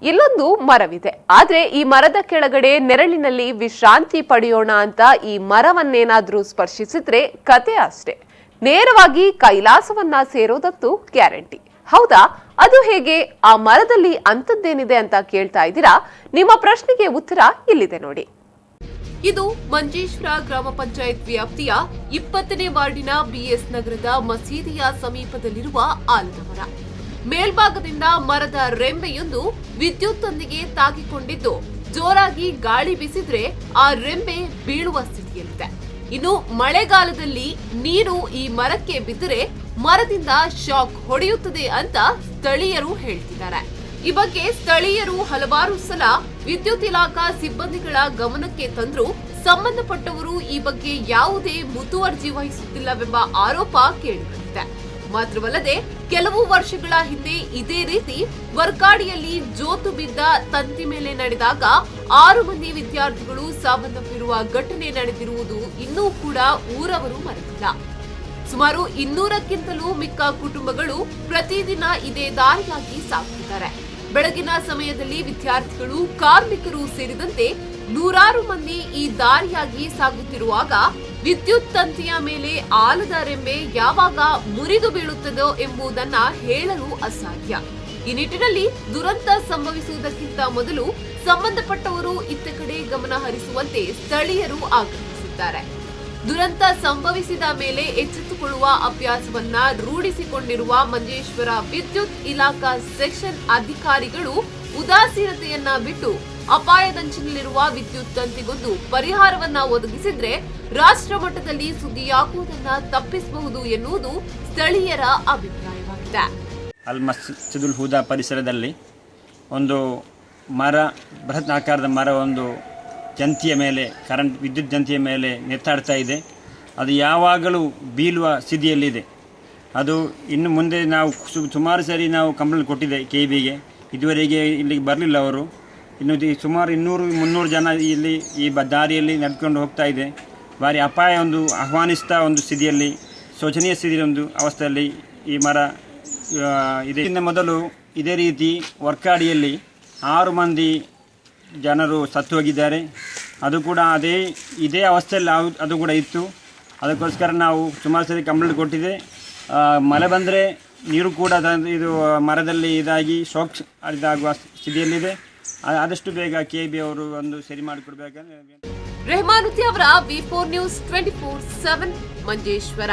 ಇಲ್ಲೊಂದು ಮರವಿದೆ. ಆದ್ರೆ ಈ ಮರದ ಕೆಳಗಡೆ ನೆರಳಿನಲ್ಲಿ ವಿಶ್ರಾಂತಿ ಪಡೆಯೋಣ ಅಂತ ಈ ಮರವನ್ನೇನಾದ್ರೂ ಸ್ಪರ್ಶಿಸಿದ್ರೆ ಕತೆ ಅಷ್ಟೇ. ನೇರವಾಗಿ ಕೈಲಾಸವನ್ನ ಸೇರೋದಂತೂ ಗ್ಯಾರಂಟಿ. ಹೌದಾ? ಅದು ಹೇಗೆ? ಆ ಮರದಲ್ಲಿ ಅಂಥದ್ದೇನಿದೆ ಅಂತ ಕೇಳ್ತಾ ಇದ್ದೀರಾ? ನಿಮ್ಮ ಪ್ರಶ್ನೆಗೆ ಉತ್ತರ ಇಲ್ಲಿದೆ ನೋಡಿ. ಇದು ಮಂಜೇಶ್ವರ ಗ್ರಾಮ ಪಂಚಾಯತ್ ವ್ಯಾಪ್ತಿಯ 20ನೇ ವಾರ್ಡಿನ ಬಿಎಸ್ ನಗರದ ಮಸೀದಿಯ ಸಮೀಪದಲ್ಲಿರುವ ಆಲದ ಮರ. ಮೇಲ್ಭಾಗದಿಂದ ಮರದ ರೆಂಬೆಯೊಂದು ವಿದ್ಯುತ್ತೊಂದಿಗೆ ತಾಗಿಕೊಂಡಿದ್ದು, ಜೋರಾಗಿ ಗಾಳಿ ಬೀಸಿದ್ರೆ ಆ ರೆಂಬೆ ಬೀಳುವ ಸ್ಥಿತಿಯಲ್ಲಿದೆ. ಇನ್ನು ಮಳೆಗಾಲದಲ್ಲಿ ನೀರು ಈ ಮರಕ್ಕೆ ಬಿದ್ದರೆ ಮರದಿಂದ ಶಾಕ್ ಹೊಡೆಯುತ್ತದೆ ಅಂತ ಸ್ಥಳೀಯರು ಹೇಳ್ತಿದ್ದಾರೆ. ಈ ಬಗ್ಗೆ ಸ್ಥಳೀಯರು ಹಲವಾರು ಸಲ ವಿದ್ಯುತ್ ಇಲಾಖಾ ಸಿಬ್ಬಂದಿಗಳ ಗಮನಕ್ಕೆ ತಂದರೂ ಸಂಬಂಧಪಟ್ಟವರು ಈ ಬಗ್ಗೆ ಯಾವುದೇ ಮುತುವರ್ಜಿ ವಹಿಸುತ್ತಿಲ್ಲವೆಂಬ ಆರೋಪ ಕೇಳಿಬಂದಿದೆ. ಮಾತ್ರವಲ್ಲದೆ ಕೆಲವು ವರ್ಷಗಳ ಹಿಂದೆ ಇದೇ ರೀತಿ ವರ್ಕಾಡಿಯಲ್ಲಿ ಜೋತು ಬಿದ್ದ ತಂತಿ ಮೇಲೆ ನಡೆದಾಗ 6 ಮಂದಿ ವಿದ್ಯಾರ್ಥಿಗಳು ಸಾವನ್ನಪ್ಪಿರುವ ಘಟನೆ ನಡೆದಿರುವುದು ಇನ್ನೂ ಕೂಡ ಊರವರು ಮರೆತಿಲ್ಲ. ಸುಮಾರು 200ಕ್ಕಿಂತಲೂ ಮಿಕ್ಕ ಕುಟುಂಬಗಳು ಪ್ರತಿದಿನ ಇದೇ ದಾರಿಯಾಗಿ ಸಾಗುತ್ತಿದ್ದಾರೆ. ಬೆಳಗಿನ ಸಮಯದಲ್ಲಿ ವಿದ್ಯಾರ್ಥಿಗಳು, ಕಾರ್ಮಿಕರು ಸೇರಿದಂತೆ ನೂರಾರು ಮಂದಿ ಈ ದಾರಿಯಾಗಿ ಸಾಗುತ್ತಿರುವಾಗ ವಿದ್ಯುತ್ ತಂತಿಯ ಮೇಲೆ ಆಲದ ರೆಂಬೆ ಯಾವಾಗ ಮುರಿದು ಬೀಳುತ್ತದೋ ಎಂಬುದನ್ನ ಹೇಳಲು ಅಸಾಧ್ಯ. ಈ ನಿಟ್ಟಿನಲ್ಲಿ ದುರಂತ ಸಂಭವಿಸುವುದಕ್ಕಿಂತ ಮೊದಲು ಸಂಬಂಧಪಟ್ಟವರು ಇತ್ತ ಕಡೆ ಗಮನ ಹರಿಸುವಂತೆ ಸ್ಥಳೀಯರು ಆಗ್ರಹಿಸಿದ್ದಾರೆ. ದುರಂತ ಸಂಭವಿಸಿದ ಮೇಲೆ ಎಚ್ಚೆತ್ತುಕೊಳ್ಳುವ ಅಭ್ಯಾಸವನ್ನ ರೂಢಿಸಿಕೊಂಡಿರುವ ಮಂಜೇಶ್ವರ ವಿದ್ಯುತ್ ಇಲಾಖಾ ಸೆಕ್ಷನ್ ಅಧಿಕಾರಿಗಳು ಉದಾಸೀನತೆಯನ್ನ ಬಿಟ್ಟು ಅಪಾಯದಂಚಿನಲ್ಲಿರುವ ವಿದ್ಯುತ್ ತಂತಿಗೊಂದು ಪರಿಹಾರವನ್ನ ಒದಗಿಸಿದ್ರೆ ರಾಷ್ಟ್ರ ಮಟ್ಟದಲ್ಲಿ ಸುದ್ದಿಯಾಗುವುದನ್ನ ತಪ್ಪಿಸಬಹುದು ಎನ್ನುವುದು ಸ್ಥಳೀಯರ ಅಭಿಪ್ರಾಯವಾಗಿದೆ. ಅಲ್ ಮಸ್ಜಿದುಲ್ ಹುದಾ ಪರಿಸರದಲ್ಲಿ ಒಂದು ಮರ, ಬೃಹತ್ ಆಕಾರದ ಮರ ಒಂದು ಜಂತಿಯ ಮೇಲೆ, ವಿದ್ಯುತ್ ಜಂತಿಯ ಮೇಲೆ ನೆತ್ತಾಡ್ತಾ ಇದೆ. ಅದು ಯಾವಾಗಲೂ ಬೀಳುವ ಸ್ಥಿತಿಯಲ್ಲಿದೆ. ಅದು ಇನ್ನು ಮುಂದೆ ನಾವು ಸುಮಾರು ಸರಿ ನಾವು ಕಂಪ್ಲೇಂಟ್ ಕೊಟ್ಟಿದ್ದೆ KBಗೆ. ಇದುವರೆಗೆ ಇಲ್ಲಿಗೆ ಬರಲಿಲ್ಲ ಅವರು. ಇನ್ನು ಸುಮಾರು 200-300 ಜನ ಇಲ್ಲಿ ಈ ದಾರಿಯಲ್ಲಿ ನಡ್ಕೊಂಡು ಹೋಗ್ತಾ ಇದೆ. ಭಾರಿ ಅಪಾಯ ಒಂದು ಆಹ್ವಾನಿಸ್ತಾ ಒಂದು ಸ್ಥಿತಿಯಲ್ಲಿ, ಶೋಚನೀಯ ಸ್ಥಿತಿಯ ಒಂದು ಅವಸ್ಥೆಯಲ್ಲಿ ಈ ಮರ ಇದೆ. ಇನ್ನು ಮೊದಲು ಇದೇ ರೀತಿ ವರ್ಕಾಡಿಯಲ್ಲಿ 6 ಮಂದಿ ಜನರು ಸತ್ತು ಹೋಗಿದ್ದಾರೆ. ಅದು ಕೂಡ ಇದೇ ಅವಸ್ಥೆಯಲ್ಲಿ ಅದು ಕೂಡ ಇತ್ತು. ಅದಕ್ಕೋಸ್ಕರ ನಾವು ಸುಮಾರು ಸರಿ ಕಂಪ್ಲೇಂಟ್ ಕೊಟ್ಟಿದೆ. ಮಳೆ ಬಂದರೆ ನೀರು ಕೂಡ ಇದು ಮರದಲ್ಲಿ ಇದಾಗಿ ಶಾಕ್ ಇದಾಗುವ ಸ್ಥಿತಿಯಲ್ಲಿದೆ. ಆದಷ್ಟು ಬೇಗ KB ಅವರು ಒಂದು ಸರಿ ಮಾಡಿಕೊಡ್ಬೇಕಂದ್ರೆ. ರೆಹಮಾನುತಿ ಅವರ V4 News 24/7 ಮಂಜೇಶ್ವರ.